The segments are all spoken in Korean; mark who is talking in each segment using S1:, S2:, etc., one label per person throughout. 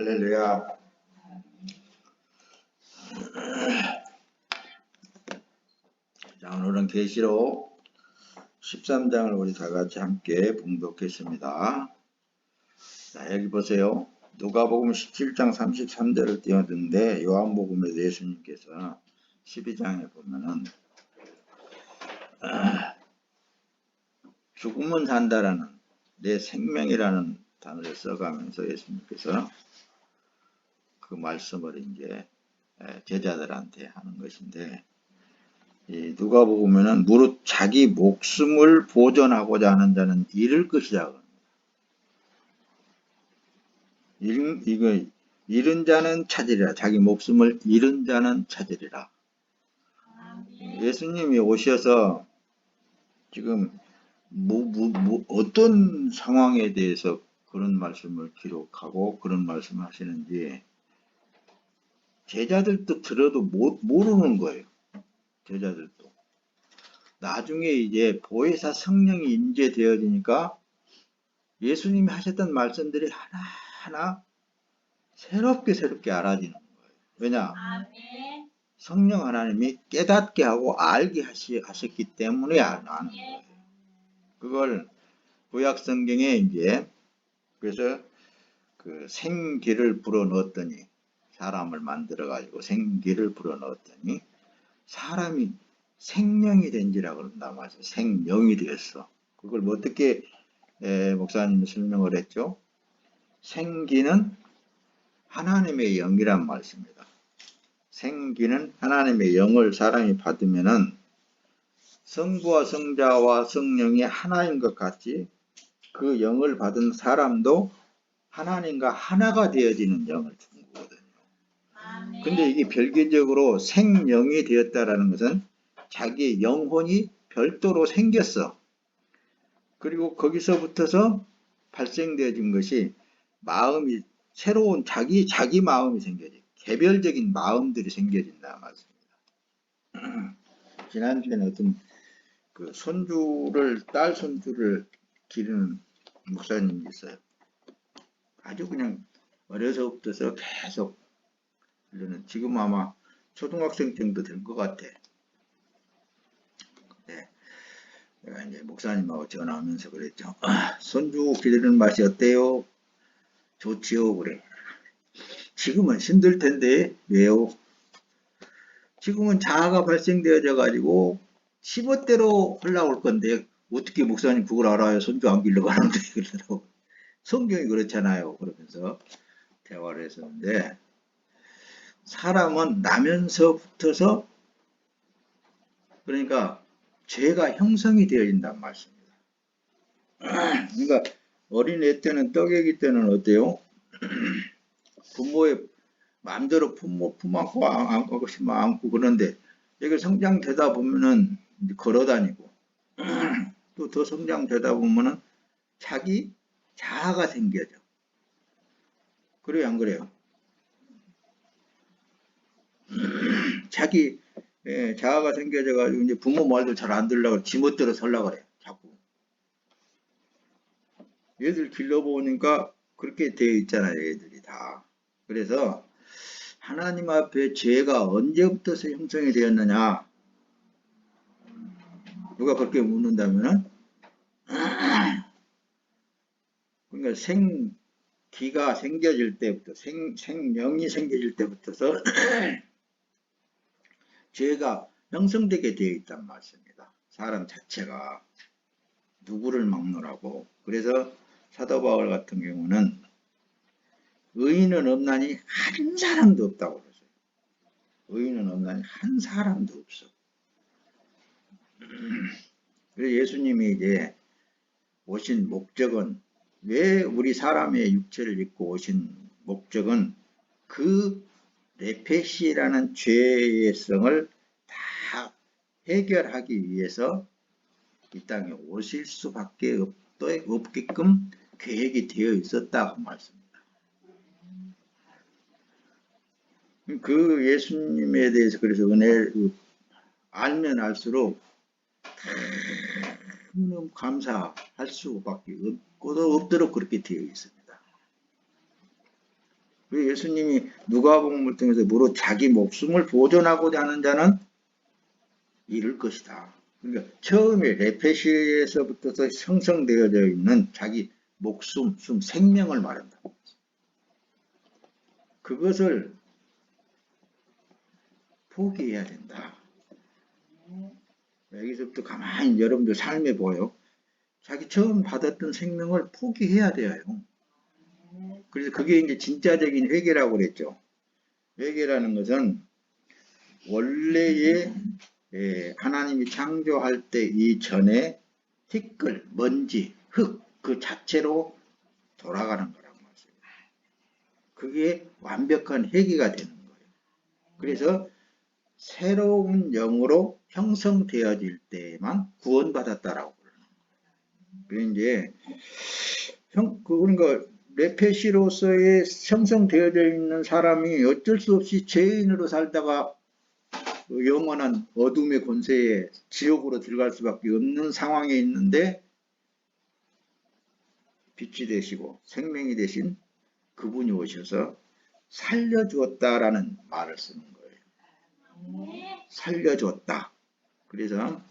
S1: 할렐루야. 자, 오늘은 계시록 13장을 우리 다 같이 함께 봉독했습니다. 자, 여기 보세요. 누가복음 17장 33절을 띄웠는데 요한복음에서 예수님께서 12장에 보면은 죽으면 산다라는 내 생명이라는 단어를 써가면서 예수님께서 그 말씀을 이제 제자들한테 하는 것인데, 누가복음에는 무릇 자기 목숨을 보존하고자 하는 자는 잃을 것이라. 이거 잃은 자는 찾으리라. 자기 목숨을 잃은 자는 찾으리라. 예수님이 오셔서 지금 어떤 상황에 대해서 그런 말씀을 기록하고 그런 말씀을 하시는지 제자들도 들어도 모르는 거예요. 제자들도. 나중에 이제 보혜사 성령이 임재되어지니까 예수님이 하셨던 말씀들이 하나하나 새롭게 알아지는 거예요. 왜냐? 성령 하나님이 깨닫게 하고 알게 하셨기 때문에 아는 거예요. 그걸 구약 성경에 이제 그래서 그 생기를 불어넣었더니 사람을 만들어 가지고 생기를 불어넣었더니 사람이 생명이 된지라고 그런다 말이죠. 생명이 되었어. 그걸 뭐 어떻게 목사님이 설명을 했죠? 생기는 하나님의 영이란 말씀입니다. 생기는 하나님의 영을 사람이 받으면은 성부와 성자와 성령이 하나인 것 같이 그 영을 받은 사람도 하나님과 하나가 되어지는 영을 준 거거든요. 근데 이게 별개적으로 생영이 되었다라는 것은 자기 영혼이 별도로 생겼어. 그리고 거기서부터서 발생되어진 것이 마음이 새로운 자기 마음이 생겨지. 개별적인 마음들이 생겨진다 말씀입니다. 지난주에는 어떤 그 딸 손주를 기르는 목사님이 있어요. 아주 그냥 어려서부터 계속 지금 아마 초등학생 정도 된 것 같아. 네. 내가 이제 목사님하고 전화하면서 그랬죠. 손주 기르는 맛이 어때요? 좋지요. 그래. 지금은 힘들 텐데 왜요? 지금은 자아가 발생되어져 가지고 시멋대로 흘러올 건데 어떻게 목사님 그걸 알아요? 손주 안 길러가는데 그러더라고. 성경이 그렇잖아요. 그러면서 대화를 했었는데 사람은 나면서부터서 그러니까 죄가 형성이 되어진단 말씀입니다. 그러니까 어린애 때는 떡애기 때는 어때요? 부모의 마음대로 품 안고 싶으면 안고 그런데 여기 성장되다 보면은 걸어 다니고 또 더 성장되다 보면은 자기 자아가 생겨져. 그래요, 안 그래요? 자기 자아가 생겨져 가지고 이제 부모 말도 잘 안 들으려고 지멋대로 살려고 그래. 자꾸. 얘들 길러보니까 그렇게 되어 있잖아요. 얘들이 다. 그래서 하나님 앞에 죄가 언제부터 형성이 되었느냐? 누가 그렇게 묻는다면은 그러니까 생기가 생겨질 때부터 생명이 생겨질 때부터서 죄가 형성되게 되어 있단 말씀입니다. 사람 자체가 누구를 막노라고. 그래서 사도 바울 같은 경우는 의인은 없나니 한 사람도 없다고 그러죠. 의인은 없나니 한 사람도 없어. 그래서 예수님이 이제 오신 목적은 왜 우리 사람의 육체를 입고 오신 목적은 그 네페시라는 죄의 성을 다 해결하기 위해서 이 땅에 오실 수밖에 없게끔 계획이 되어 있었다고 말씀입니다. 그 예수님에 대해서 그래서 은혜를 알면 알수록 너무 감사할 수밖에 없도록 그렇게 되어 있습니다. 왜 예수님이 누가복음을 통해서 무릇 자기 목숨을 보존하고자 하는 자는 잃을 것이다. 그러니까 처음에 레페시에서부터 형성되어져 있는 자기 목숨, 생명을 말한다. 그것을 포기해야 된다. 여기서부터 가만히 여러분들 삶에 보여. 자기 처음 받았던 생명을 포기해야 돼요. 그래서 그게 이제 진짜적인 회개라고 그랬죠. 회개라는 것은 원래의 하나님이 창조할 때 이전에 티끌, 먼지, 흙 그 자체로 돌아가는 거라고 말씀입니다. 그게 완벽한 회개가 되는 거예요. 그래서 새로운 영으로 형성되어질 때만 구원받았다라고 그러는 거예요. 그러니까 레페시로서의 형성되어져 있는 사람이 어쩔 수 없이 죄인으로 살다가 영원한 어둠의 권세에 지옥으로 들어갈 수밖에 없는 상황에 있는데 빛이 되시고 생명이 되신 그분이 오셔서 살려주었다라는 말을 쓰는 거예요. 살려주었다. 그래서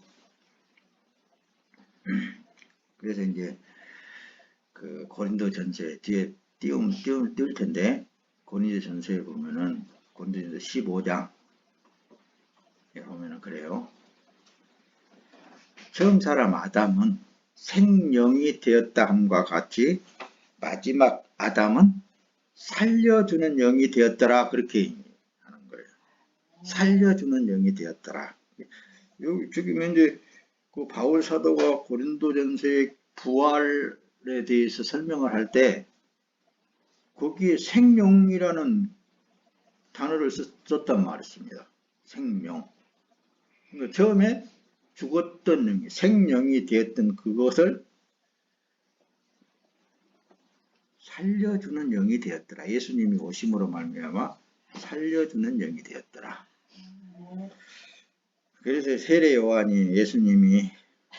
S1: 이제 그 고린도 전서 뒤에 띄울 텐데 고린도 전서에 보면은 고린도 15장 보면은 그래요. 처음 사람 아담은 생명이 되었다 함과 같이 마지막 아담은 살려주는 영이 되었더라. 그렇게 하는 거예요. 살려주는 영이 되었더라. 여기 지금 이제 그 바울 사도가 고린도전서의 부활에 대해서 설명을 할 때 거기에 생명이라는 단어를 썼단 말이었습니다. 생명. 그러니까 처음에 죽었던 영이 생명이 되었던 그것을 살려주는 영이 되었더라. 예수님이 오심으로 말미암아 살려주는 영이 되었더라. 그래서 세례 요한이 예수님이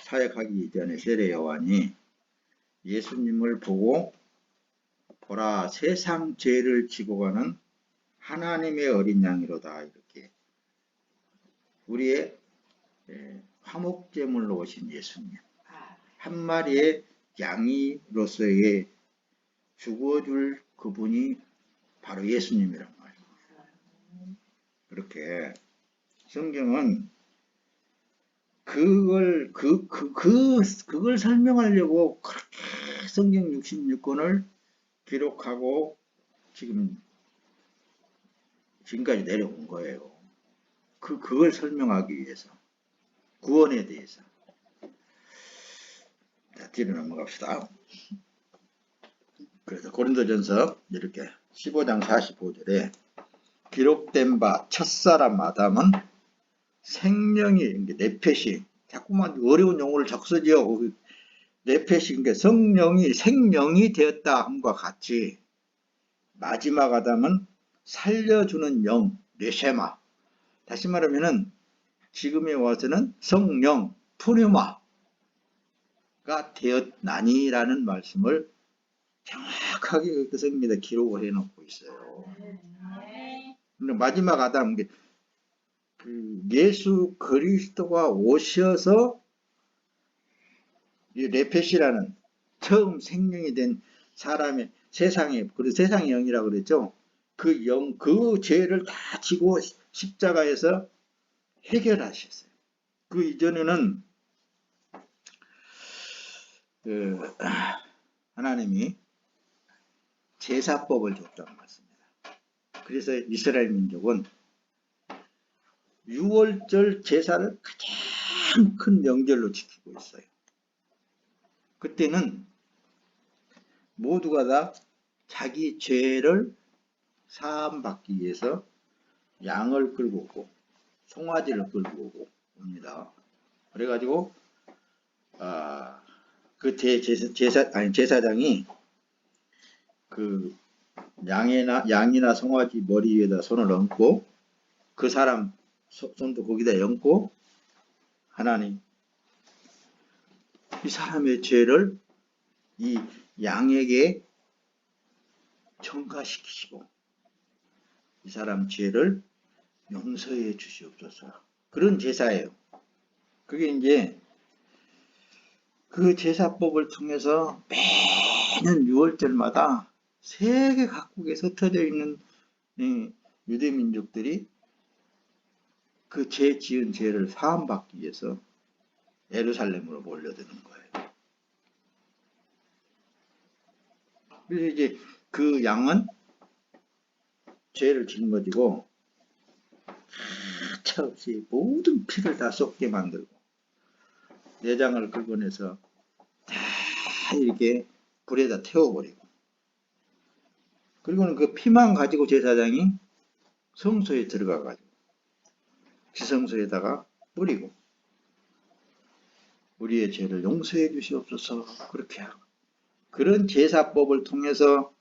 S1: 사역하기 이전에 세례 요한이 예수님을 보고 보라 세상 죄를 지고 가는 하나님의 어린 양이로다. 이렇게 우리의 화목제물로 오신 예수님 한 마리의 양이로서의 죽어줄 그분이 바로 예수님이란 말이에요. 그렇게 성경은 그걸 설명하려고 그렇게 성경 66권을 기록하고 지금까지 내려온 거예요. 그걸 설명하기 위해서 구원에 대해서. 자, 뒤로 넘어갑시다. 그래서 고린도전서 이렇게 15장 45절에 기록된 바 첫사람 아담은 생명이 네페시 자꾸만 어려운 용어를 자꾸 쓰지요. 네페시 그러니까 성령이 생명이 되었다 함과 같이 마지막 아담은 살려주는 영 네쉐마 다시 말하면은 지금에 와서는 성령 푸뉴마가 되었나니라는 말씀을 정확하게 그 성경에다 기록을 해놓고 있어요. 근데 마지막 아담 예수 그리스도가 오셔서 이 레페시라는 처음 생명이 된 사람의 세상의 영이라고 그랬죠. 그 죄를 다 지고 십자가에서 해결하셨어요. 그 이전에는 하나님이 제사법을 줬다는 말씀입니다. 그래서 이스라엘 민족은 6월절 제사를 가장 큰 명절로 지키고 있어요. 그때는 모두가 다 자기 죄를 사함받기 위해서 양을 끌고 오고 송아지를 끌고 오고 옵니다. 그래가지고 그 제사장이 그 양이나 송아지 머리 위에다 손을 얹고 그 사람 손도 거기다 얹고 하나님 이 사람의 죄를 이 양에게 전가시키시고 이 사람 죄를 용서해 주시옵소서. 그런 제사예요. 그게 이제 그 제사법을 통해서 매년 6월절마다 세계 각국에 흩어져 있는 유대민족들이 그 죄 지은 죄를 사함받기 위해서 예루살렘으로 몰려드는 거예요. 그래서 이제 그 양은 죄를 짊어지고 하차 없이 모든 피를 다 쏟게 만들고 내장을 긁어내서 다 이렇게 불에다 태워버리고, 그리고는 그 피만 가지고 제사장이 성소에 들어가가지고 지성소에다가 뿌리고 우리의 죄를 용서해 주시옵소서 그렇게 하고, 그런 제사법을 통해서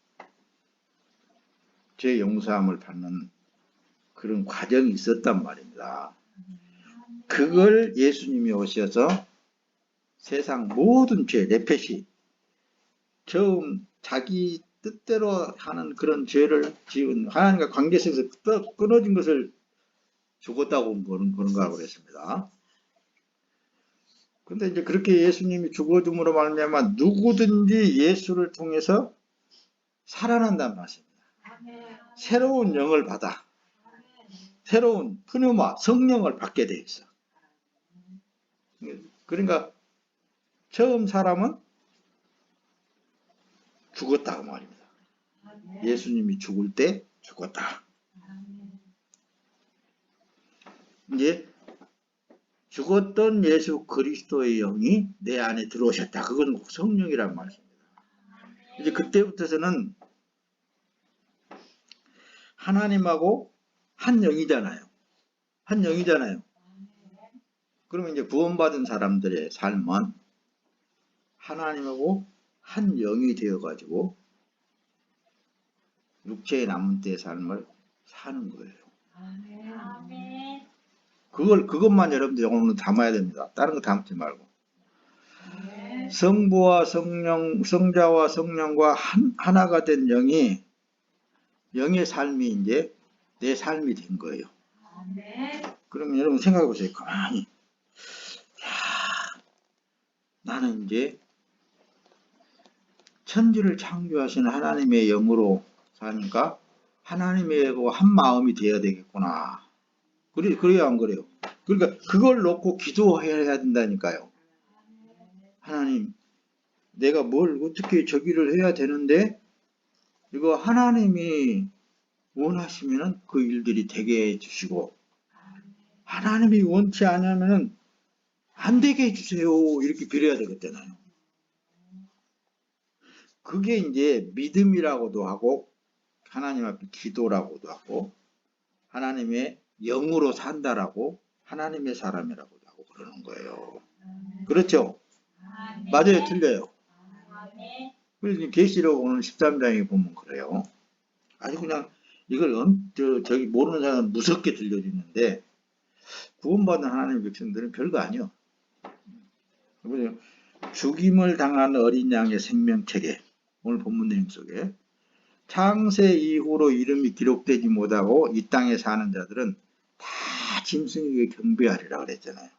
S1: 죄 용서함을 받는 그런 과정이 있었단 말입니다. 그걸 예수님이 오셔서 세상 모든 죄, 레펫이 처음 자기 뜻대로 하는 그런 죄를 지은 하나님과 관계에서 끊어진 것을 죽었다고 보는 거라고 그랬습니다. 근데 이제 그렇게 예수님이 죽어줌으로 말미암아 누구든지 예수를 통해서 살아난다는 말씀입니다. 새로운 영을 받아 새로운 푸뉴마 성령을 받게 돼 있어. 그러니까 처음 사람은 죽었다고 말입니다. 예수님이 죽을 때 죽었다. 이제 죽었던 예수 그리스도의 영이 내 안에 들어오셨다. 그건 성령이란 말입니다. 이제 그때부터서는 하나님하고 한 영이잖아요. 한 영이잖아요. 그러면 이제 구원받은 사람들의 삶은 하나님하고 한 영이 되어가지고 육체에 남은 때의 삶을 사는 거예요. 그것만 여러분들 오늘 담아야 됩니다. 다른 거 담지 말고. 성부와 성령, 성자와 성령과 하나가 된 영이, 영의 삶이 이제 내 삶이 된 거예요. 그러면 여러분 생각해 보세요. 가만히. 나는 이제 천지를 창조하신 하나님의 영으로 사니까 하나님하고 한 마음이 되어야 되겠구나. 그래야 안 그래요? 그러니까 그걸 놓고 기도해야 된다니까요. 하나님, 내가 뭘 어떻게 저기를 해야 되는데 이거 하나님이 원하시면은 그 일들이 되게 해주시고, 하나님이 원치 않으면은 안 되게 해주세요. 이렇게 빌어야 되겠잖아요. 그게 이제 믿음이라고도 하고 하나님 앞에 기도라고도 하고 하나님의 영으로 산다라고 하나님의 사람이라고도 하고 그러는 거예요. 그렇죠? 맞아요? 틀려요? 그래서 계시록 오늘 13장에 보면 그래요. 아주 그냥 이걸 저기 모르는 사람은 무섭게 들려주는데 구원받은 하나님의 백성들은 별거 아니요. 죽임을 당한 어린 양의 생명책에 오늘 본문 내용 속에 창세 이후로 이름이 기록되지 못하고 이 땅에 사는 자들은 다 짐승에게 경배하리라 그랬잖아요.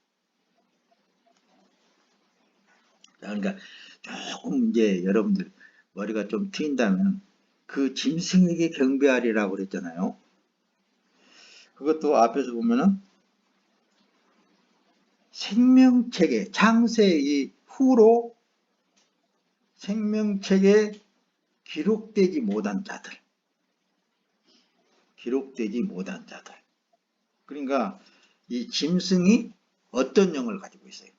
S1: 그러니까 조금 이제 여러분들 머리가 좀 트인다면 그 짐승에게 경배하리라고 그랬잖아요. 그것도 앞에서 보면은 생명책에 창세 이후로 생명책에 기록되지 못한 자들. 기록되지 못한 자들. 그러니까 이 짐승이 어떤 영을 가지고 있어요?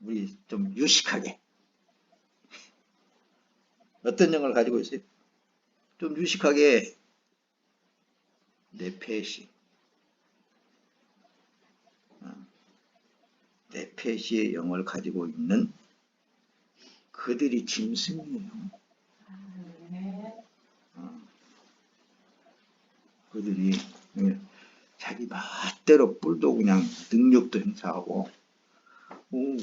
S1: 우리 좀 유식하게. 어떤 영을 가지고 있어요? 좀 유식하게 네페시. 네페시의 영을 가지고 있는 그들이 짐승이에요. 그들이 자기 맛대로 뿔도 그냥 능력도 행사하고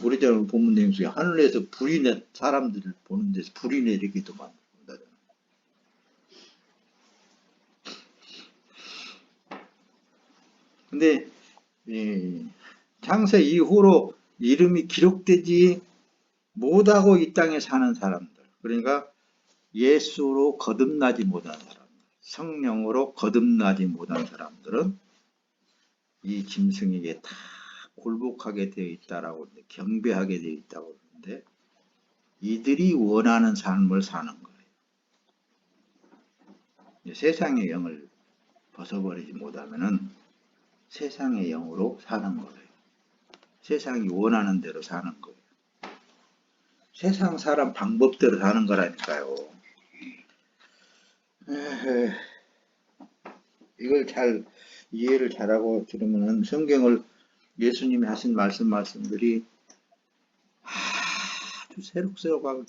S1: 그러잖아요. 본문 내용 속에 하늘에서 불이 내 사람들을 보는 데서 불이 내리기도 만든다잖아요. 근데 이 창세 이후로 이름이 기록되지 못하고 이 땅에 사는 사람들, 그러니까 예수로 거듭나지 못한 사람들, 성령으로 거듭나지 못한 사람들은 이 짐승에게 다 굴복하게 되어 있다라고, 경배하게 되어 있다고 그러는데, 이들이 원하는 삶을 사는 거예요. 세상의 영을 벗어버리지 못하면은 세상의 영으로 사는 거예요. 세상이 원하는 대로 사는 거예요. 세상 사람 방법대로 사는 거라니까요. 이걸 잘 이해를 잘하고 들으면은 성경을 예수님이 하신 말씀들이 아주 새록새록하고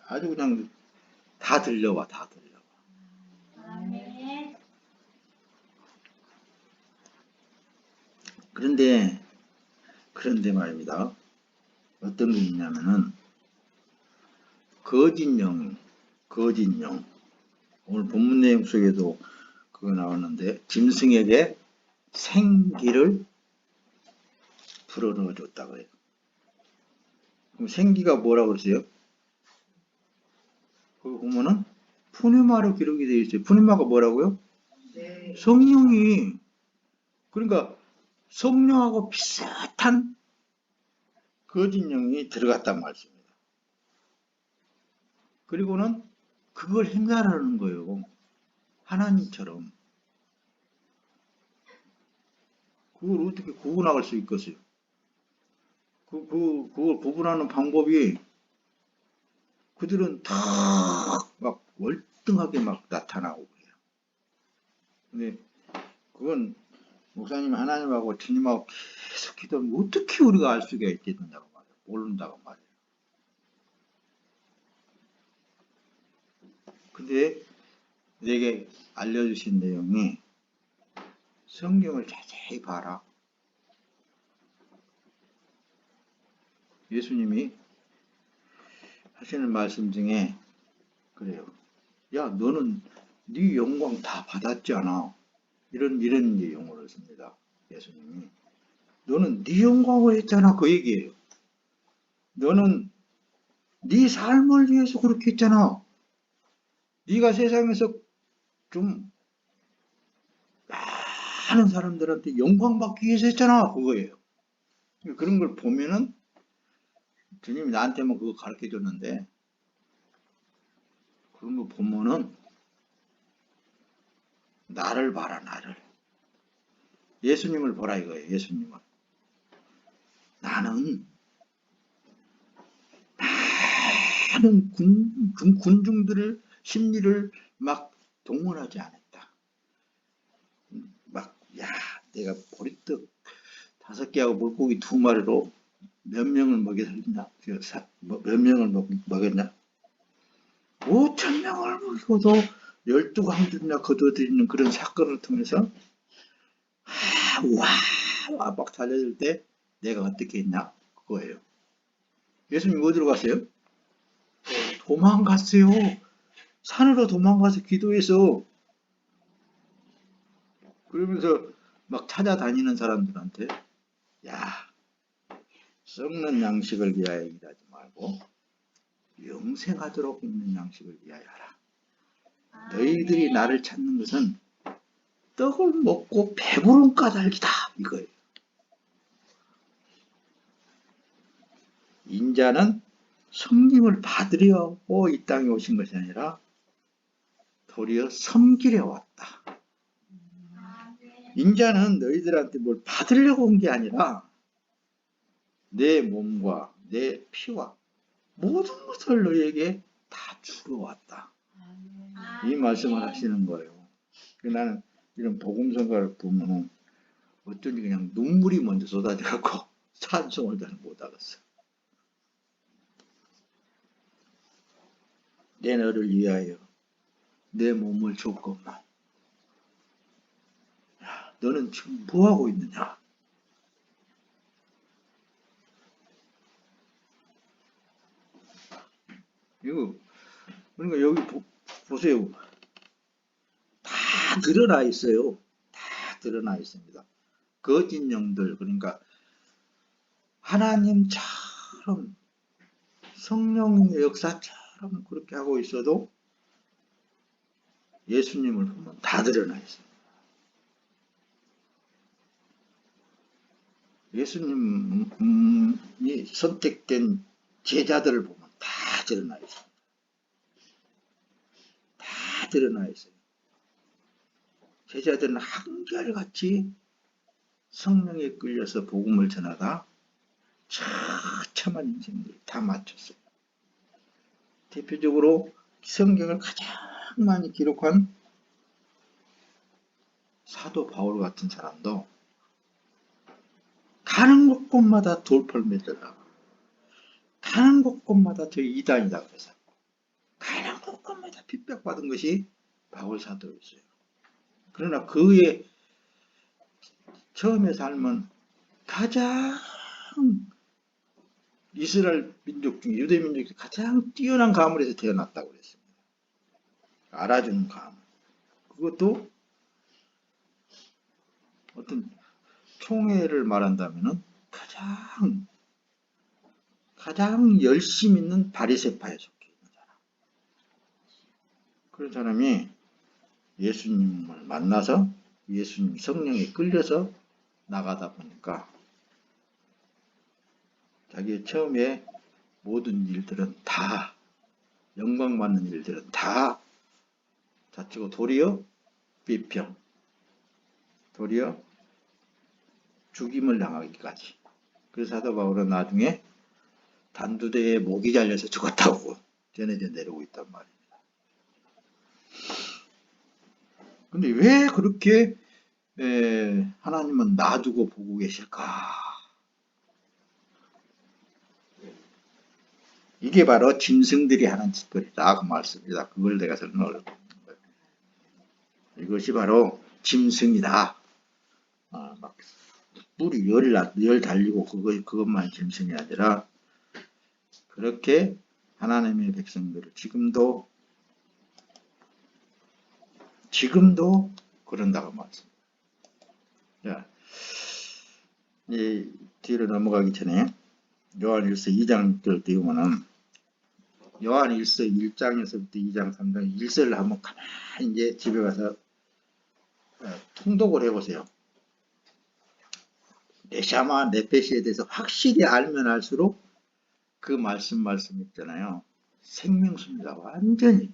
S1: 아주 그냥 다 들려와. 그런데 말입니다. 어떤 게 있냐면은 거짓 영, 오늘 본문 내용 속에도 그거 나왔는데, 짐승에게 생기를 불어넣어 줬다고 해요. 그럼 생기가 뭐라고 그러세요? 거기 보면은 푸뉴마로 기록이 되어 있어요. 푸뉴마가 뭐라고요? 네. 성령이, 그러니까 성령하고 비슷한 거짓 영이 들어갔단 말씀입니다. 그리고는 그걸 행사하는 거예요. 하나님처럼. 그걸 어떻게 구분할 수 있겠어요? 그걸 구분하는 방법이, 그들은 다 막 월등하게 막 나타나고 그래요. 근데 그건 목사님 하나님하고 주님하고 계속 기도하면 어떻게 우리가 알 수가 있겠느냐고 말이에요. 모른다고 말이에요. 근데 내게 알려주신 내용이, 성경을 자세히 봐라. 예수님이 하시는 말씀 중에 그래요. 야, 너는 네 영광 다 받았잖아. 이런 내용으로 씁니다. 예수님이. 너는 네 영광을 했잖아. 그 얘기예요. 너는 네 삶을 위해서 그렇게 했잖아. 네가 세상에서 좀 많은 사람들한테 영광 받기 위해서 했잖아. 그거예요. 그런 걸 보면은, 주님이 나한테만 그거 가르쳐 줬는데, 그런 거 보면은 나를 봐라. 나를. 예수님을 보라 이거예요. 예수님을. 나는 많은 군중들의 심리를 막 동원하지 않았다. 막, 야, 내가 보리떡 5개하고 물고기 2마리로 몇 명을 먹였냐? 몇 명을 먹였냐? 5,000명을 먹여도 12광주나 거둬들이는 그런 사건을 통해서, 와, 막 달려들 때 내가 어떻게 했냐? 그거예요. 예수님 어디로 갔어요? 도망갔어요. 산으로 도망가서 기도해서. 그러면서 막 찾아다니는 사람들한테, 야, 썩는 양식을 위하여 일하지 말고 영생하도록 있는 양식을 위하여 하라. 너희들이 나를 찾는 것은 떡을 먹고 배부른 까닭이다. 이거예요. 인자는 섬김을 받으려고 이 땅에 오신 것이 아니라 도리어 섬기려 왔다. 인자는 너희들한테 뭘 받으려고 온 게 아니라 내 몸과 내 피와 모든 것을 너희에게 다 주러 왔다. 이 말씀을 하시는 거예요. 나는 이런 복음성가를 보면 어쩐지 그냥 눈물이 먼저 쏟아져갖고 찬송을 잘 못하겠어. 내 너를 위하여 내 몸을 줬건만, 너는 지금 뭐하고 있느냐? 이거, 그러니까 여기 보세요. 다 드러나 있어요. 다 드러나 있습니다. 거짓 영들, 그러니까 하나님처럼 성령의 역사처럼 그렇게 하고 있어도 예수님을 보면 다 드러나 있습니다. 예수님이 선택된 제자들을 보면 다 드러나 있습니다. 다 드러나 있어요. 제자들은 한결같이 성령에 끌려서 복음을 전하다 처참한 인생들을 다 마쳤어요. 대표적으로 성경을 가장 많이 기록한 사도 바울 같은 사람도 가는 곳곳마다 돌팔 매달라, 가는 곳곳마다 저 이단이다 그래서 가는 곳곳마다 핍박받은 것이 바울 사도였어요. 그러나 그의 처음의 삶은 가장 이스라엘 민족 중에, 유대 민족 중에 가장 뛰어난 가문에서 태어났다고 그랬습니다. 알아주는 가문. 그것도 어떤 총회를 말한다면은 가장 열심 있는 바리새파에 속해 있는 사람. 그런 사람이 예수님을 만나서 예수님 성령에 끌려서 나가다 보니까 자기의 처음에 모든 일들은 다, 영광받는 일들은 다 자치고 도리어 비평, 도리어 죽임을 당하기까지. 그래서 사도 바울은 나중에 단두대에 목이 잘려서 죽었다고 전해져 내려오고 있단 말입니다. 근데 왜 그렇게 하나님은 놔두고 보고 계실까? 이게 바로 짐승들이 하는 짓거리다 그 말씀입니다. 그걸 내가 설명을 하는 거예요. 이것이 바로 짐승이다. 막 뿔이 열 달리고 그것만 짐승이 아니라 그렇게 하나님의 백성들을 지금도 그런다고 말씀입니다. 자, 이 뒤로 넘어가기 전에 요한일서 2장 6절 띄우면은 요한일서 1장에서부터 2장 3장 1절을 한번 가만히 이제 집에 가서 통독을 해보세요. 네샤마 네페시에 대해서 확실히 알면 알수록 그 말씀 있잖아요. 생명수입니다. 완전히.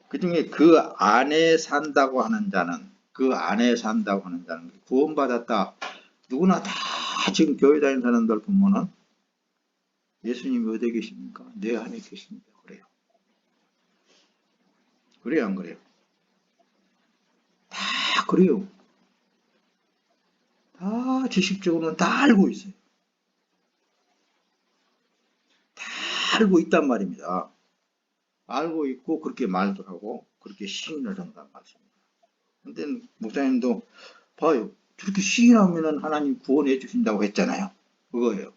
S1: 그 중에 그 안에 산다고 하는 자는 구원받았다. 누구나 다 지금 교회 다니는 사람들 보면은 예수님이 어디에 계십니까? 내 안에 계십니다. 그래요. 그래요, 안 그래요? 다 그래요. 다 지식적으로는 다 알고 있어요. 다 알고 있단 말입니다. 알고 있고 그렇게 말도 하고 그렇게 시인을 한단 말입니다. 근데 목사님도 봐요. 저렇게 시인하면 하나님 구원해 주신다고 했잖아요. 그거예요.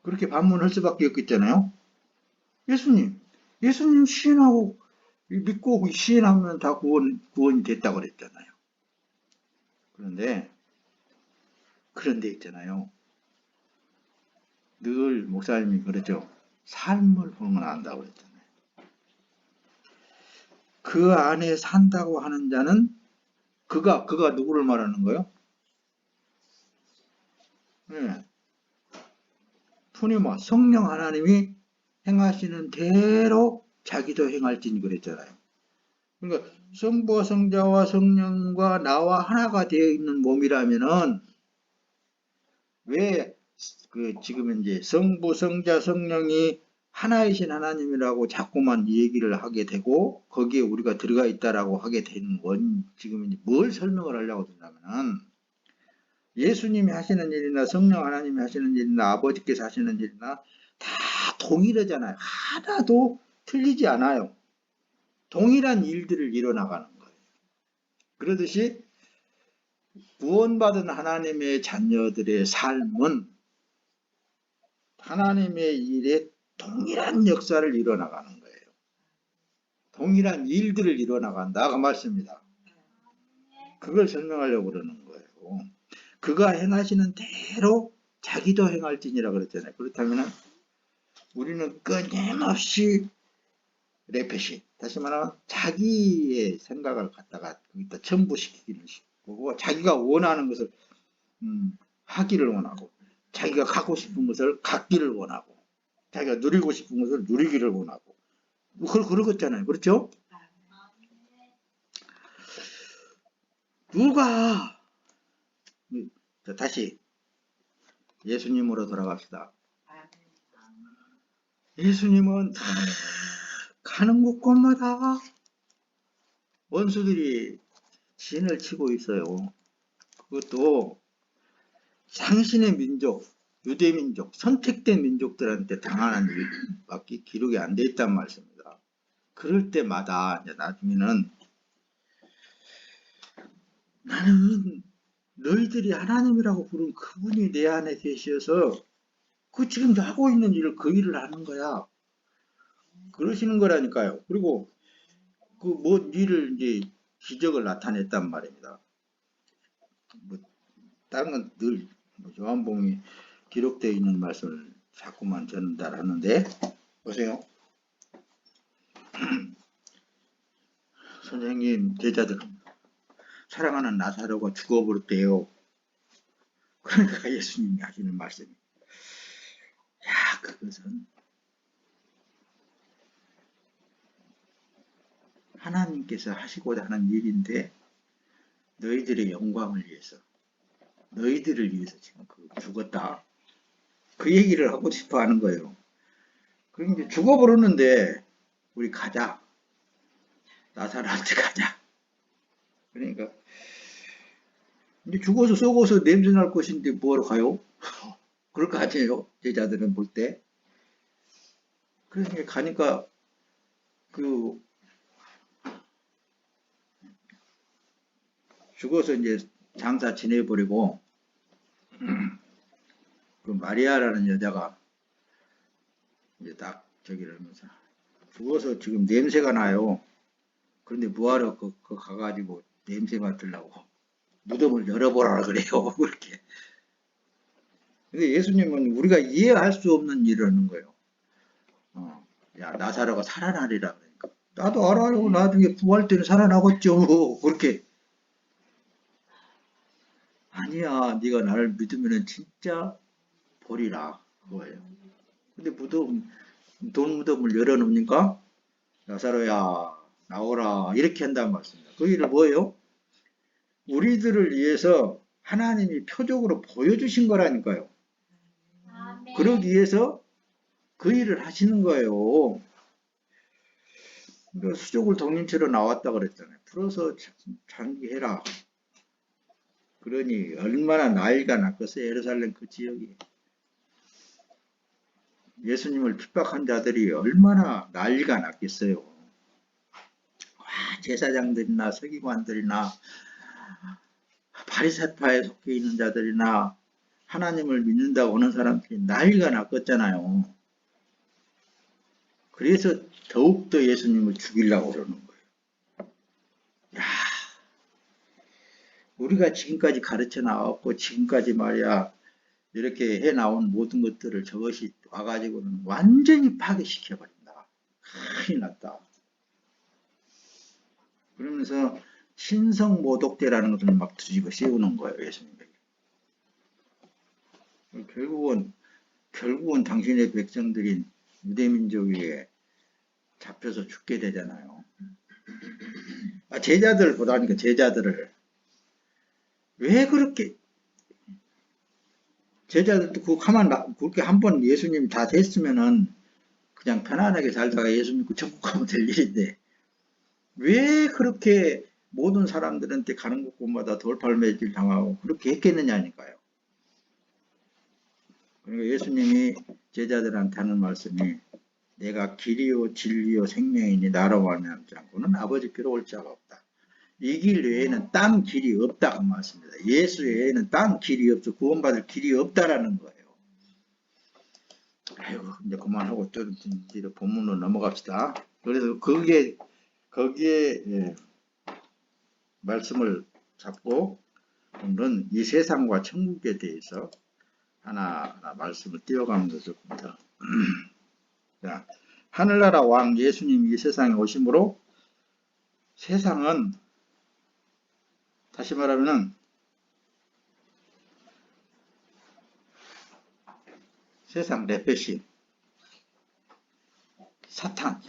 S1: 그렇게 반문할 수밖에 없겠잖아요. 예수님 시인하고 믿고 시인하면 다 구원이 됐다고 그랬잖아요. 그런데 있잖아요. 늘 목사님이 그러죠. 삶을 보면 안다고 그랬잖아요. 그 안에 산다고 하는 자는 그가 누구를 말하는 거예요? 네. 푸니마 성령 하나님이 행하시는 대로 자기도 행할지니 그랬잖아요. 그러니까 성부와 성자와 성령과 나와 하나가 되어 있는 몸이라면은 왜 지금 이제 성부, 성자, 성령이 하나이신 하나님이라고 자꾸만 얘기를 하게 되고 거기에 우리가 들어가 있다라고 하게 되는 건 지금 이제 뭘 설명을 하려고 드냐면은 예수님이 하시는 일이나 성령 하나님이 하시는 일이나 아버지께서 하시는 일이나 다 동일하잖아요. 하나도 틀리지 않아요. 동일한 일들을 이뤄나가는 거예요. 그러듯이 구원받은 하나님의 자녀들의 삶은 하나님의 일에 동일한 역사를 이뤄나가는 거예요. 동일한 일들을 이뤄나간다 그 말씀입니다. 그걸 설명하려고 그러는 거예요. 그가 행하시는 대로 자기도 행할지니라 그랬잖아요. 그렇다면 우리는 끊임없이 레페시, 다시 말하면 자기의 생각을 갖다가 거기다 첨부시키기를 거고, 자기가 원하는 것을 하기를 원하고, 자기가 갖고 싶은 것을 갖기를 원하고, 자기가 누리고 싶은 것을 누리기를 원하고, 그러겠잖아요. 그렇죠? 누가 다시 예수님으로 돌아갑시다. 예수님은 가는 곳곳마다 원수들이 진을 치고 있어요. 그것도 당신의 민족, 유대민족, 선택된 민족들한테 당하는 일밖에 기록이 안 돼 있단 말씀입니다. 그럴 때마다 이제 나중에는 나는 너희들이 하나님이라고 부른 그분이 내 안에 계셔서 그 지금 하고 있는 일을 그 일을 하는 거야. 그러시는 거라니까요. 그리고 그 뭔 일을 이제 기적을 나타냈단 말입니다. 뭐 다른 건 늘 요한복음이 기록되어 있는 말씀을 자꾸만 전달하는데 보세요. 선생님 제자들 사랑하는 나사로가 죽어버렸대요. 그러니까 예수님이 하시는 말씀이 야 그것은 하나님께서 하시고자 하는 일인데 너희들의 영광을 위해서 너희들을 위해서 지금 죽었다. 그 얘기를 하고 싶어 하는 거예요. 그러니까 죽어버렸는데 우리 가자. 나사로한테 가자. 그러니까 이제 죽어서 썩어서 냄새 날 것인데 뭐하러 가요? 그럴 거 아니에요. 제자들은 볼 때. 그러니까 가니까 그 죽어서 이제 장사 지내버리고 그 마리아라는 여자가 이제 딱 저기를 하면서 죽어서 지금 냄새가 나요. 그런데 뭐하러 그 가가지고 냄새 맡으려고 무덤을 열어보라 그래요. 그렇게. 근데 예수님은 우리가 이해할 수 없는 일을 하는 거예요. 야 나사로가 살아나리라 그러니까 나도 알아요. 나중에 부활 때는 살아나겠죠. 그렇게 아니야. 네가 나를 믿으면 진짜 보리라 그거예요. 근데 돈 무덤을 열어놓으니까 나사로야 나오라 이렇게 한다는 말씀입니다. 그 일은 뭐예요? 우리들을 위해서 하나님이 표적으로 보여주신 거라니까요. 그러기 위해서 그 일을 하시는 거예요. 그러니까 수족을 동림체로 나왔다 그랬잖아요. 풀어서 장기해라. 그러니 얼마나 난리가 났겠어요. 예루살렘 그 지역이. 예수님을 핍박한 자들이 얼마나 난리가 났겠어요. 제사장들이나 서기관들이나 바리새파에 속해 있는 자들이나 하나님을 믿는다고 하는 사람들이 난리가 났겠잖아요. 그래서 더욱더 예수님을 죽이려고 그러는 거예요. 야, 우리가 지금까지 가르쳐 나왔고 지금까지 말이야 이렇게 해 나온 모든 것들을 저것이 와가지고는 완전히 파괴시켜버린다. 큰일 났다. 그러면서 신성모독죄라는 것을 막 뒤집어 씌우는 거예요. 예수님에게. 결국은 당신의 백성들인 유대민족에 잡혀서 죽게 되잖아요. 제자들 보다니까 제자들을 왜 그렇게 제자들도 그렇게 한번 예수님 다 됐으면은 그냥 편안하게 살다가 예수 믿고 천국 가면 될 일인데 왜 그렇게 모든 사람들한테 가는 곳곳마다 돌팔매질 당하고 그렇게 했겠느냐니까요. 그러니까 예수님이 제자들한테 하는 말씀이 내가 길이요 진리요 생명이니 나로 말미암지 않고는 아버지께로 올 자가 없다. 이 길 외에는 딴 길이 없다 그 말씀입니다. 예수 외에는 딴 길이 없어 구원받을 길이 없다라는 거예요. 아이고 이제 그만하고 또 본문으로 넘어갑시다. 그래서 그게 거기에 말씀을 잡고 오늘은 이 세상과 천국에 대해서 하나하나 말씀을 띄워가면서 적습니다. 자, 하늘나라 왕 예수님이 이 세상에 오심으로 세상은 다시 말하면 세상 레페시, 사탄,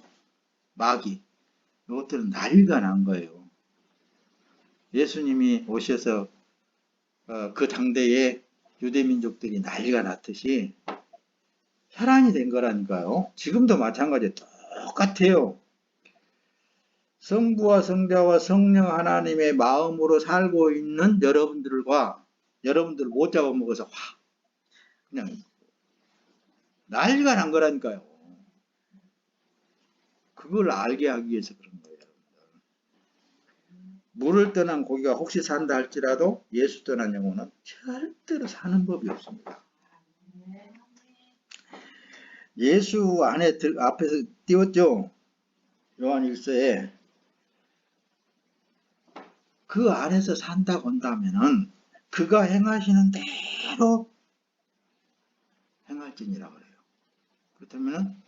S1: 마귀 이것들은 난리가 난 거예요. 예수님이 오셔서 그 당대에 유대민족들이 난리가 났듯이 혈안이 된 거라니까요. 지금도 마찬가지 똑같아요. 성부와 성자와 성령 하나님의 마음으로 살고 있는 여러분들과 여러분들 못 잡아먹어서 그냥 난리가 난 거라니까요. 그걸 알게 하기 위해서 그런 거예요. 물을 떠난 고기가 혹시 산다 할지라도 예수 떠난 영혼은 절대로 사는 법이 없습니다. 예수 안에 앞에서 띄웠죠. 요한 1서에 그 안에서 산다고 한다면은 그가 행하시는 대로 행할지니라 그래요. 그렇다면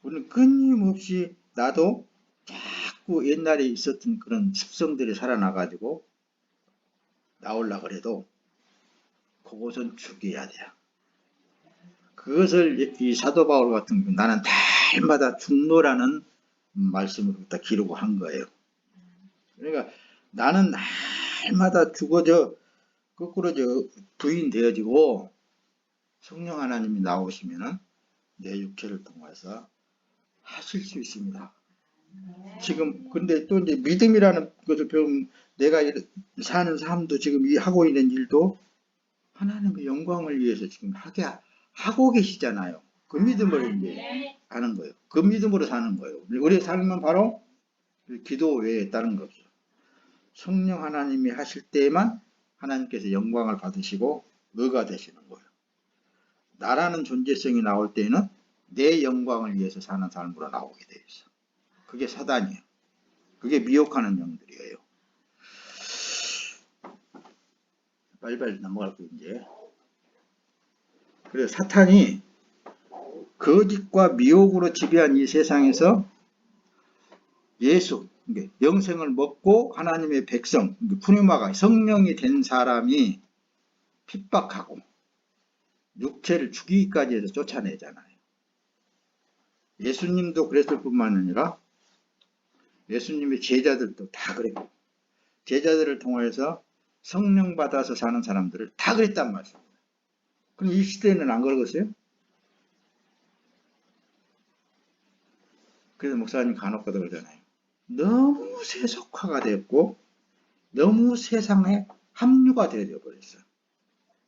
S1: 우리는 끊임없이 나도 자꾸 옛날에 있었던 그런 습성들이 살아나가지고 나오려고 그래도 그것은 죽여야 돼요. 그것을 이 사도 바울 같은 경우 나는 날마다 죽노라는 말씀을 갖다 기르고 한 거예요. 그러니까 나는 날마다 죽어져 거꾸로 부인되어지고 성령 하나님이 나오시면은 내 육체를 통해서 하실 수 있습니다. 지금 근데 또 이제 믿음이라는 것을 배우면 내가 사는 삶도 지금 하고 있는 일도 하나님의 영광을 위해서 지금 하고 계시잖아요. 그 믿음을 이제 하는 거예요. 그 믿음으로 사는 거예요. 우리의 삶은 바로 기도 외에 다른 거 없어요. 성령 하나님이 하실 때에만 하나님께서 영광을 받으시고 의가 되시는 거예요. 나라는 존재성이 나올 때에는 내 영광을 위해서 사는 삶으로 나오게 되어 있어. 그게 사단이에요. 그게 미혹하는 영들이에요. 빨리빨리 넘어갈 거예요, 이제. 그래서 사탄이 거짓과 미혹으로 지배한 이 세상에서 예수, 영생을 먹고 하나님의 백성, 푸뉴마가 성령이 된 사람이 핍박하고 육체를 죽이기까지 해서 쫓아내잖아요. 예수님도 그랬을 뿐만 아니라 예수님의 제자들도 다 그래요. 제자들을 통해서 성령 받아서 사는 사람들을 다 그랬단 말씀입니다. 그럼 이 시대에는 안 그러겠어요? 그래서 목사님 간혹가다 그러잖아요. 너무 세속화가 되었고 너무 세상에 합류가 되어버렸어요.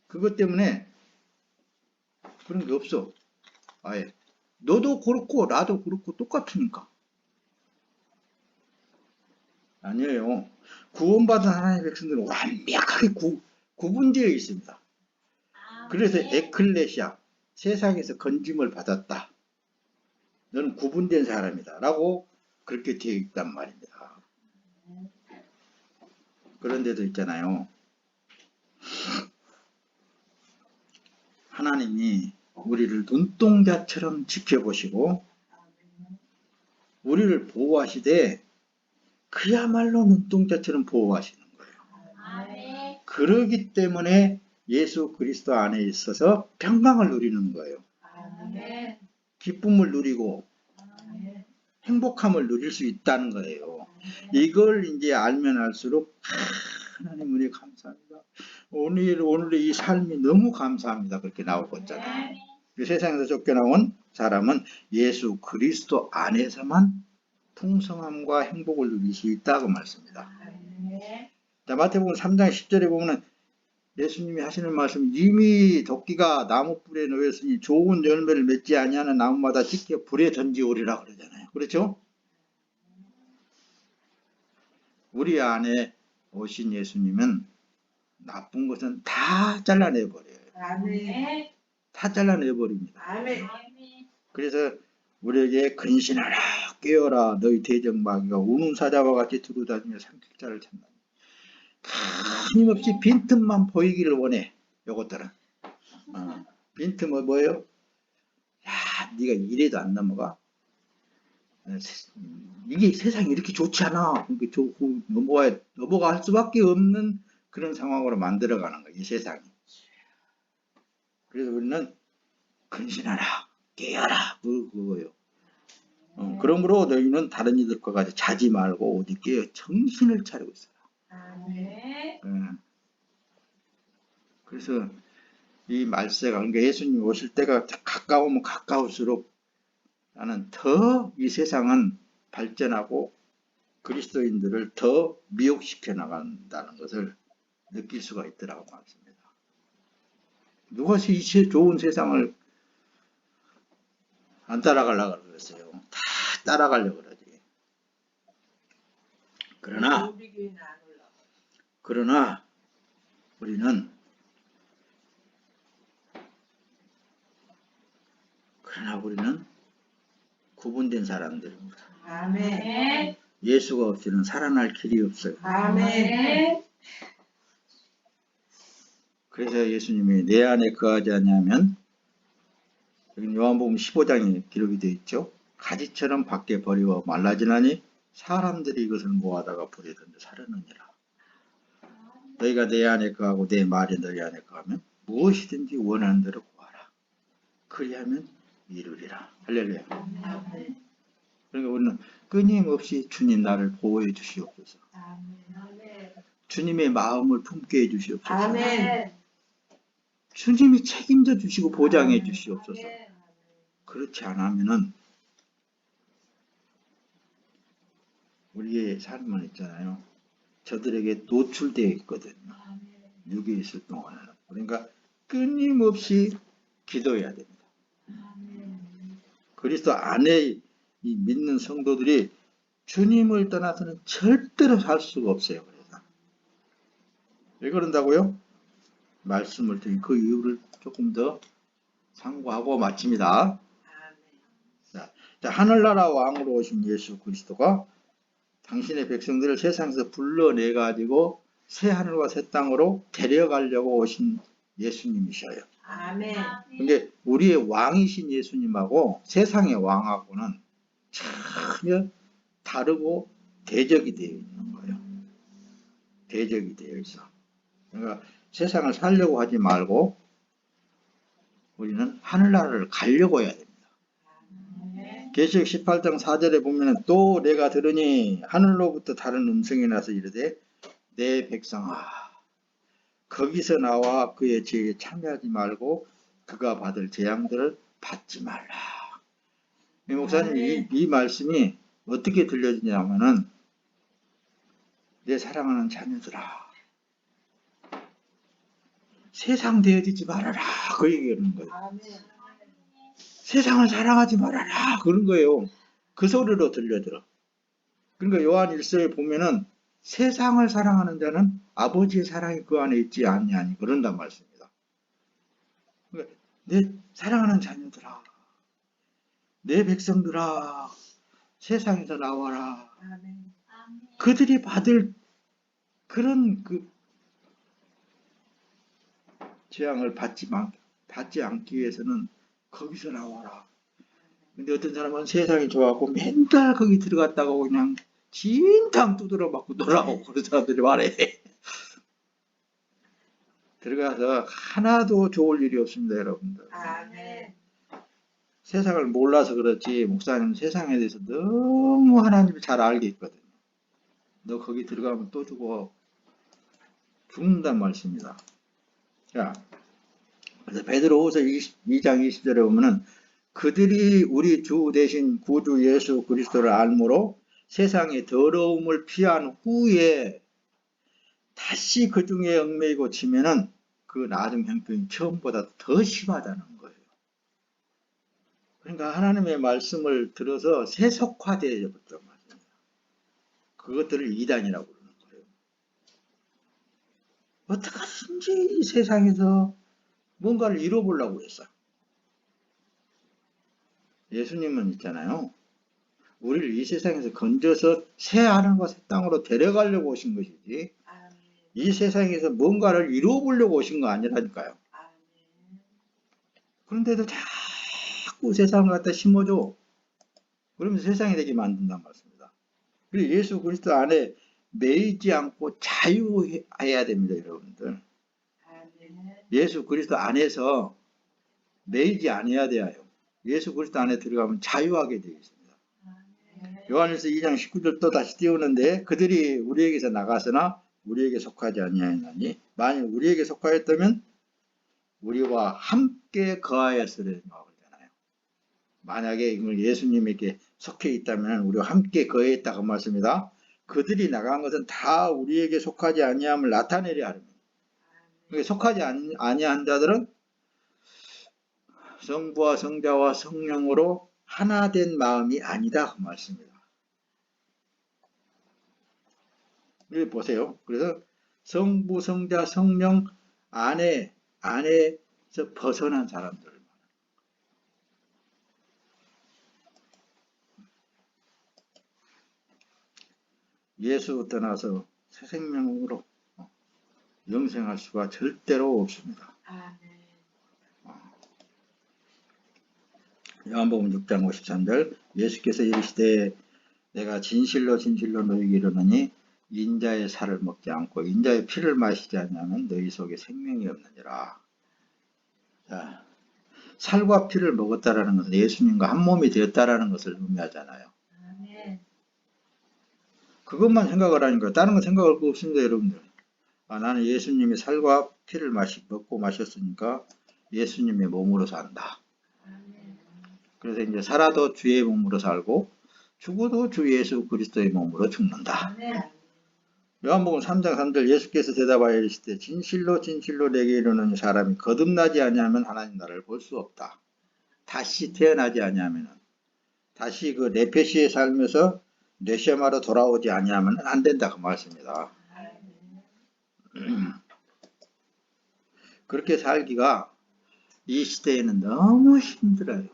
S1: 그것 때문에 그런 게 없어. 아예 너도 그렇고 나도 그렇고 똑같으니까. 아니에요. 구원받은 하나님의 백성들은 완벽하게 구분되어 있습니다. 그래서 에클레시아, 세상에서 건짐을 받았다. 너는 구분된 사람이다. 라고 그렇게 되어 있단 말입니다. 그런 데도 있잖아요. 하나님이 우리를 눈동자처럼 지켜보시고 우리를 보호하시되 그야말로 눈동자처럼 보호하시는 거예요. 그러기 때문에 예수 그리스도 안에 있어서 평강을 누리는 거예요. 기쁨을 누리고 행복함을 누릴 수 있다는 거예요. 이걸 이제 알면 알수록 하나님 은혜 감사합니다. 오늘의 이 삶이 너무 감사합니다. 그렇게 나오고 있잖아요. 이 세상에서 쫓겨나온 사람은 예수 그리스도 안에서만 풍성함과 행복을 누릴 수 있다고 말씀입니다. 자, 마태복음 3장 10절에 보면 예수님이 하시는 말씀, 이미 도끼가 나무 뿔에 놓였으니 좋은 열매를 맺지 아니하는 나무마다 찢겨 불에 던지오리라 그러잖아요. 그렇죠? 우리 안에 오신 예수님은 나쁜 것은 다 잘라내버려요. 다 잘라내버립니다. 그래서 우리에게 근신하라 깨어라 너희 대적마귀가 우는 사자와 같이 두루다니며 삼킬자를 찾나. 끊임없이 빈틈만 보이기를 원해. 요것들은 빈틈은 뭐예요? 야 네가 이래도 안 넘어가? 이게 세상이 이렇게 좋지 않아. 넘어갈 수밖에 없는 그런 상황으로 만들어가는 거야, 이 세상이. 그래서 우리는 근신하라, 깨어라, 그거요. 그러므로 너희는 다른 이들과 같이 자지 말고 어디 깨어 정신을 차리고 있어라. 그래서 이 말세가, 그러니까 예수님 오실 때가 가까우면 가까울수록 나는 더 이 세상은 발전하고 그리스도인들을 더 미혹시켜 나간다는 것을 느낄 수가 있더라고 말씀입니다. 누가 이 좋은 세상을 안 따라가려고 그랬어요. 다 따라가려고 그러지. 그러나 우리는 구분된 사람들입니다.
S2: 아멘.
S1: 예수가 없이는 살아날 길이 없어요.
S2: 아멘.
S1: 그래서 예수님이 내 안에 거하지 않냐면 여기 요한복음 15장에 기록이 되어 있죠. 가지처럼 밖에 버리고 말라지나니 사람들이 이것을 모아다가 불에 던져 사르느니라. 너희가 내 안에 거하고 내 말이 너희 안에 거하면 무엇이든지 원하는 대로 구하라. 그리하면 이루리라. 할렐루야. 그러니까 우리는 끊임없이 주님 나를 보호해 주시옵소서. 주님의 마음을 품게 해 주시옵소서.
S2: 아멘.
S1: 주님이 책임져 주시고 보장해 주시옵소서. 그렇지 않으면은 우리의 삶은 있잖아요. 저들에게 노출되어 있거든요. 육에 있을 동안에는. 그러니까 끊임없이 기도해야 됩니다. 그리스도 안에 이 믿는 성도들이 주님을 떠나서는 절대로 살 수가 없어요. 그래서 왜 그런다고요? 말씀을 통해 그 이유를 조금 더 상고하고 마칩니다. 자, 하늘나라 왕으로 오신 예수 그리스도가 당신의 백성들을 세상에서 불러내가지고 새 하늘과 새 땅으로 데려가려고 오신 예수님이셔요.
S2: 아멘.
S1: 근데 우리의 왕이신 예수님하고 세상의 왕하고는 전혀 다르고 대적이 되어 있는 거예요. 대적이 되어 있어. 그러니까 세상을 살려고 하지 말고 우리는 하늘나라를 가려고 해야 됩니다. 계시록 18장 4절에 보면 또 내가 들으니 하늘로부터 다른 음성이 나서 이르되 내 백성아 거기서 나와 그의 죄에 참여하지 말고 그가 받을 재앙들을 받지 말라. 목사님 이 말씀이 어떻게 들려지냐면은 내 사랑하는 자녀들아 세상 되어지지 말아라 그 얘기하는 거예요. 세상을 사랑하지 말아라 그런 거예요. 그 소리로 들려들어. 그러니까 요한 1서에 보면은 세상을 사랑하는 자는 아버지의 사랑이 그 안에 있지 않냐니 그런단 말씀입니다. 그러니까 내 사랑하는 자녀들아 내 백성들아 세상에서 나와라. 그들이 받을 그런 그 재앙을 받지 않기 위해서는 거기서 나와라. 근데 어떤 사람은 세상이 좋아하고 맨날 거기 들어갔다가 그냥 진탕 두드려 맞고 돌아오고 그런 사람들이 말해. 들어가서 하나도 좋을 일이 없습니다, 여러분들.
S2: 아멘.
S1: 세상을 몰라서 그렇지 목사님은 세상에 대해서 너무 하나님을 잘 알게 있거든요. 너 거기 들어가면 또 죽는단 말씀입니다. 자, 그래서 베드로후서 2장 20절에 보면은 그들이 우리 주 대신 구주 예수 그리스도를 알므로 세상의 더러움을 피한 후에 다시 그 중에 얽매이고 치면은 그 나중 형편이 처음보다 더 심하다는 거예요. 그러니까 하나님의 말씀을 들어서 세속화되어 버렸단 말이에요. 그것들을 이단이라고 그러는 거예요. 어떻게든지 이 세상에서 뭔가를 이뤄보려고 했어. 예수님은 있잖아요. 우리를 이 세상에서 건져서 새 하늘과 새 땅으로 데려가려고 오신 것이지
S2: 아멘.
S1: 이 세상에서 뭔가를 이루어보려고 오신 거 아니라니까요.
S2: 아멘.
S1: 그런데도 자꾸 세상을 갖다 심어줘. 그러면서 세상이 되게 만든단 말씀입니다. 그리고 예수 그리스도 안에 매이지 않고 자유해야 됩니다, 여러분들.
S2: 아멘.
S1: 예수 그리스도 안에서 매이지 않아야 돼요. 예수 그리스도 안에 들어가면 자유하게 되어 있습니다.
S2: 아멘.
S1: 요한일서 2장 19절 또 다시 띄우는데 그들이 우리에게서 나가서나 우리에게 속하지 아니하였나니 만일 우리에게 속하였다면 우리와 함께 거하였으리라 그러잖아요. 만약에 이걸 예수님에게 속해 있다면 우리와 함께 거했다고 말씀입니다. 그들이 나간 것은 다 우리에게 속하지 아니함을 나타내려 하렵니다. 그러니까 속하지 아니한 자들은 성부와 성자와 성령으로 하나 된 마음이 아니다 그 말씀입니다. 여기 보세요. 그래서 성부, 성자, 성령 안에서 벗어난 사람들. 예수 떠나서 새 생명으로 영생할 수가 절대로 없습니다.
S2: 아멘.
S1: 요한복음 6장 53절 예수께서 이르시되 내가 진실로 진실로 너희에게 이르노니 인자의 살을 먹지 않고 인자의 피를 마시지 않으면 너희 속에 생명이 없느니라. 자, 살과 피를 먹었다라는 것은 예수님과 한 몸이 되었다라는 것을 의미하잖아요.
S2: 아멘.
S1: 그것만 생각을 하니까 다른 거 생각할 거 없습니다, 여러분들. 나는 예수님이 살과 피를 먹고 마셨으니까 예수님의 몸으로 산다.
S2: 아멘.
S1: 그래서 이제 살아도 주의 몸으로 살고 죽어도 주 예수 그리스도의 몸으로 죽는다.
S2: 아멘.
S1: 요한복음 3장 3절 예수께서 대답하여 이르시되 진실로 진실로 내게 이르노니 사람이 거듭나지 아니하면 하나님 나라를 볼 수 없다. 다시 태어나지 아니하면 다시 그 네페시에 살면서 뇌시마로 돌아오지 아니하면 안 된다 그 말씀입니다. 그렇게 살기가 이 시대에는 너무 힘들어요.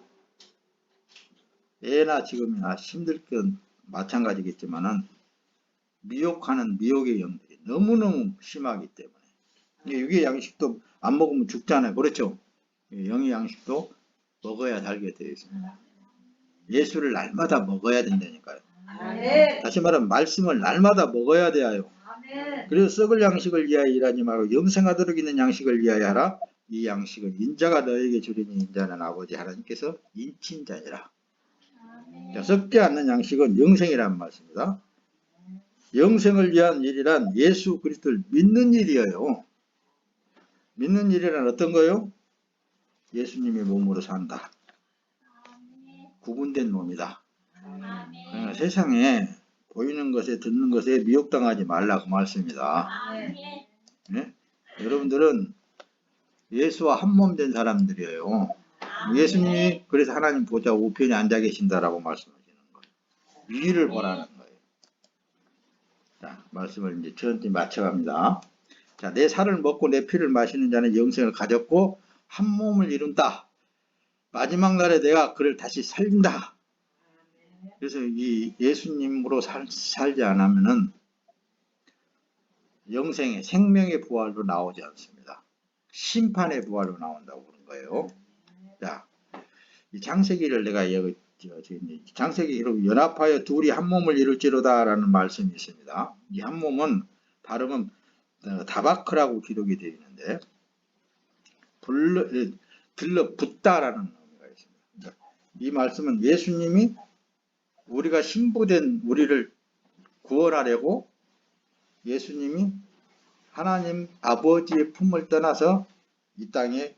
S1: 예나 지금이나 힘들 건 마찬가지겠지만은 미혹하는 미혹의 영들이 너무너무 심하기 때문에 육의 양식도 안 먹으면 죽잖아요. 그렇죠? 영의 양식도 먹어야 살게 되어 있습니다. 예수를 날마다 먹어야 된다니까요.
S2: 아멘.
S1: 다시 말하면 말씀을 날마다 먹어야 돼요.
S2: 아멘.
S1: 그래서 썩을 양식을 위하여 일하지 말고 영생하도록 있는 양식을 위하여 하라. 이 양식은 인자가 너에게 주리니 인자는 아버지 하나님께서 인친자니라. 자, 썩지 않는 양식은 영생이라는 말씀입니다. 영생을 위한 일이란 예수 그리스도를 믿는 일이에요. 믿는 일이란 어떤 거요? 예수님의 몸으로 산다. 구분된 몸이다. 그러니까 세상에 보이는 것에 듣는 것에 미혹당하지 말라 그 말씀입니다. 네? 여러분들은 예수와 한 몸 된 사람들이에요. 예수님이 그래서 하나님 보좌 우편에 앉아 계신다라고 말씀하시는 거예요. 위를 보라는 거예요. 자, 말씀을 이제 천천히 맞춰갑니다. 자, 내 살을 먹고 내 피를 마시는 자는 영생을 가졌고 한 몸을 이룬다. 마지막 날에 내가 그를 다시 살린다. 그래서 이 예수님으로 살지 않으면은 영생의 생명의 부활로 나오지 않습니다. 심판의 부활로 나온다고 그런 거예요. 자, 이 창세기를 내가 여기 창세기 연합하여 둘이 한 몸을 이룰지로다라는 말씀이 있습니다. 이 한 몸은 발음은 다바크라고 기록이 되어 있는데 들러붙다라는 의미가 있습니다. 이 말씀은 예수님이 우리가 신부된 우리를 구원하려고 예수님이 하나님 아버지의 품을 떠나서 이 땅에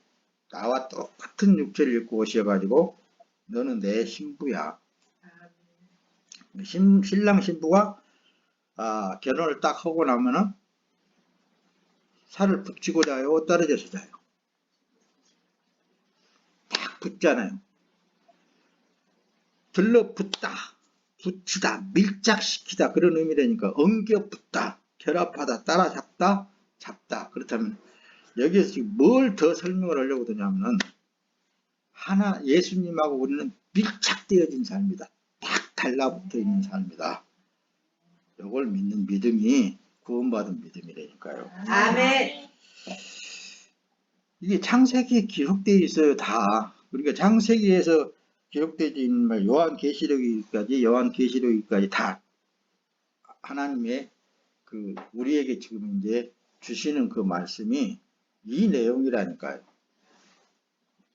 S1: 나와 똑같은 육체를 입고 오셔가지고 너는 내 신부야. 신랑 신부가 결혼을 딱 하고 나면은 살을 붙이고 자요, 떨어져서 자요. 딱 붙잖아요. 들러붙다, 붙이다, 밀착시키다 그런 의미라니까 엉겨붙다, 결합하다, 따라잡다, 잡다. 그렇다면 여기에서 지금 뭘 더 설명을 하려고 드냐면은 예수님하고 우리는 밀착되어진 삶이다. 딱 달라붙어 있는 삶이다. 이걸 믿는 믿음이 구원받은 믿음이라니까요.
S2: 아멘.
S1: 이게 창세기에 기록되어 있어요, 다. 그러니까 창세기에서 기록되어 있는 말, 요한계시록까지 다 하나님의 그 우리에게 지금 이제 주시는 그 말씀이 이 내용이라니까요.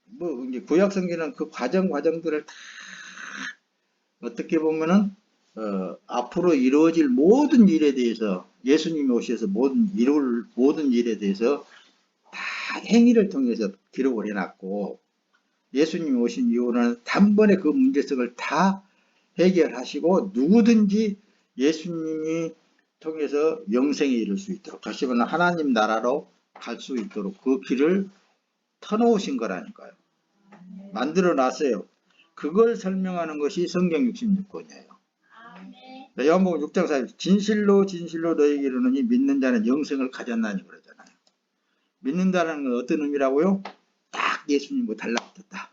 S1: 뭐 이제 구약성경은 그 과정들을 다 어떻게 보면은 앞으로 이루어질 모든 일에 대해서 예수님이 오셔서 이룰 모든 일에 대해서 다 행위를 통해서 기록을 해놨고 예수님이 오신 이후로는 단번에 그 문제성을 다 해결하시고 누구든지 예수님이 통해서 영생에 이를 수 있도록 다시 말하면 하나님 나라로 갈 수 있도록 그 길을 터놓으신 거라니까요. 만들어 놨어요. 그걸 설명하는 것이 성경 66권이에요. 요한복음 6장 4절 진실로 너희에게 이르노니 믿는 자는 영생을 가졌나니 그러잖아요. 믿는다는 건 어떤 의미라고요? 딱 예수님과 달라붙었다.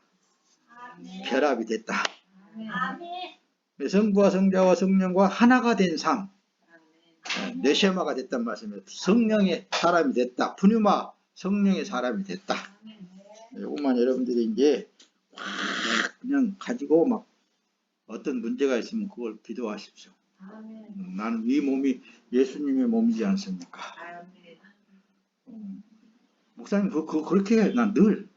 S1: 결합이 됐다. 성부와 성자와 성령과 하나가 된 삶. 네쉐마가 됐단 말씀이에요. 성령의 사람이 됐다. 푸뉴마 성령의 사람이 됐다. 이것만 여러분들이 이제 그냥 가지고 막 어떤 문제가 있으면 그걸 기도하십시오. 나는 이 몸이 예수님의 몸이지 않습니까? 목사님 그렇게 해. 난 늘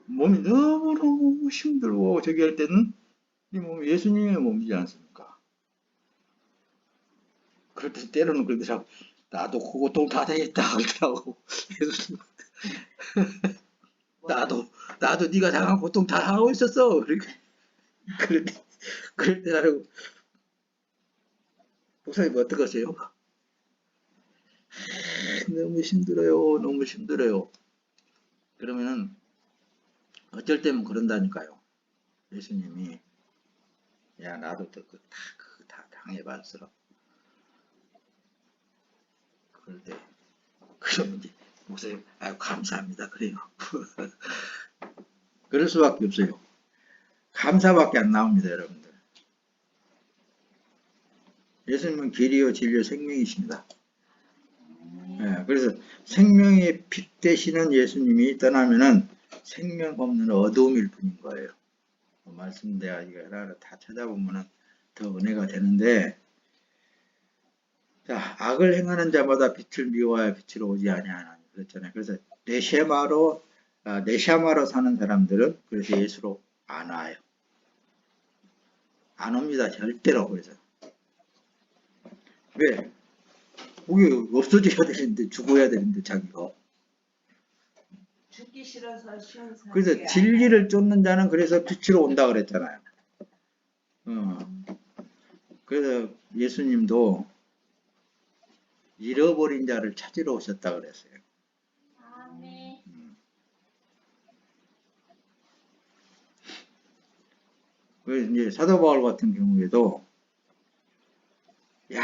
S1: 몸이 너무너무 힘들고 저기 할 때는 이 몸이 예수님의 몸이지 않습니까? 그럴 때 때로는 그러더라고. 나도 고통 다 되겠다 그러더라고. 예수님. 나도 네가 당한 고통 다 당하고 있었어. 그럴 때 나는 목사님 어떡하세요? 너무 힘들어요. 그러면은 어쩔 때면 그런다니까요. 예수님이 야 나도 다 당해봤어. 그럴 때 그러면 이제 목사님 아유 감사합니다 그래요. 그럴 수밖에 없어요. 감사밖에 안 나옵니다 여러분들. 예수님은 길이요 진리요 생명이십니다. 네, 그래서 생명의 빛 되시는 예수님이 떠나면은 생명 없는 어두움일 뿐인 거예요. 말씀 내가 이거 하나하나 다 찾아보면은 더 은혜가 되는데, 자 악을 행하는 자마다 빛을 미워하여 빛으로 오지 아니하나니 그랬잖아요. 그래서 네샤마로 사는 사람들은 그래서 예수로 안 와요. 안 옵니다 절대로. 그래서 왜? 거기 없어져야 되는데 죽어야 되는데 자기가.
S2: 죽기 싫어서 쉬운 사람.
S1: 그래서 진리를 쫓는 자는 그래서 빛으로 온다 그랬잖아요. 그래서 예수님도 잃어버린 자를 찾으러 오셨다 그랬어요. 그래서 이제 사도 바울 같은 경우에도 야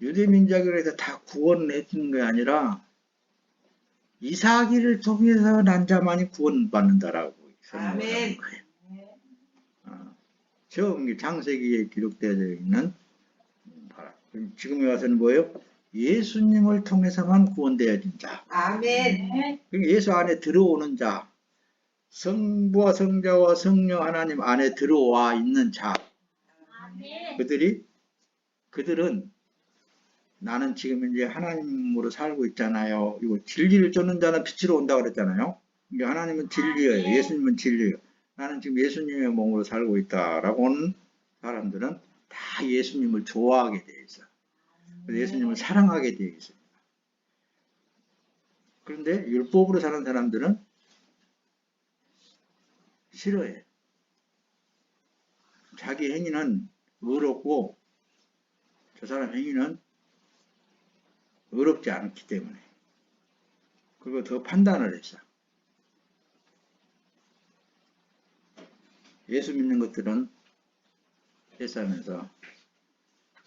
S1: 유대 민족을 해서 다 구원을 해주는 게 아니라 이사기를 통해서 난 자만이 구원받는다라고 설명하는 거예요. 처음 창세기에 기록되어 있는 지금에 와서는 뭐예요? 예수님을 통해서만 구원되어야 된다.
S2: 아멘.
S1: 예수 안에 들어오는 자, 성부와 성자와 성령 하나님 안에 들어와 있는 자, 그들은 나는 지금 이제 하나님으로 살고 있잖아요. 이거 진리를 쫓는 자는 빛으로 온다 그랬잖아요. 그러니까 하나님은 진리예요. 예수님은 진리예요. 나는 지금 예수님의 몸으로 살고 있다라고 하는 사람들은 다 예수님을 좋아하게 되어 있어요. 예수님을 사랑하게 되어 있습니다. 그런데 율법으로 사는 사람들은 싫어해. 자기 행위는 의롭고 저 사람 행위는 의롭지 않기 때문에 그거 더 판단을 했어. 예수 믿는 것들은 회사하면서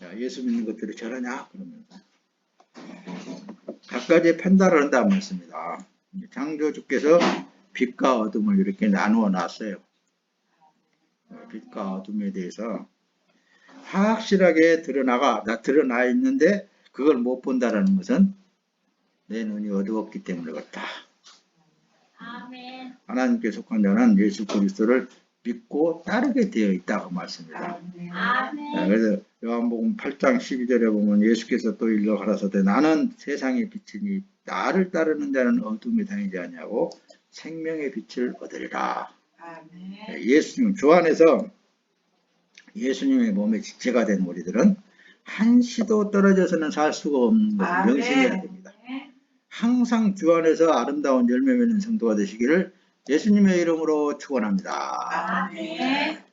S1: 야, 예수 믿는 것들이 저러냐 그러면서 각가지 판단을 한다는 말씀입니다. 창조주께서 빛과 어둠을 이렇게 나누어 놨어요. 빛과 어둠에 대해서 확실하게 드러나 있는데 그걸 못 본다라는 것은 내 눈이 어두웠기 때문에 그렇다.
S2: 아멘.
S1: 하나님께 속한 자는 예수 그리스도를 믿고 따르게 되어 있다고 말씀입니다.
S2: 아멘.
S1: 그래서 요한복음 8장 12절에 보면 예수께서 또 일러 가라사대 나는 세상의 빛이니 나를 따르는 자는 어둠에 다니지 아니하고 생명의 빛을 얻으리라.
S2: 아멘.
S1: 예수님 주 안에서 예수님의 몸에 지체가 된 우리들은 한시도 떨어져서는 살 수가 없는 것을
S2: 아멘.
S1: 명심해야 됩니다. 항상 주 안에서 아름다운 열매 맺는 성도가 되시기를 예수님의 이름으로 축원합니다.
S2: 아멘.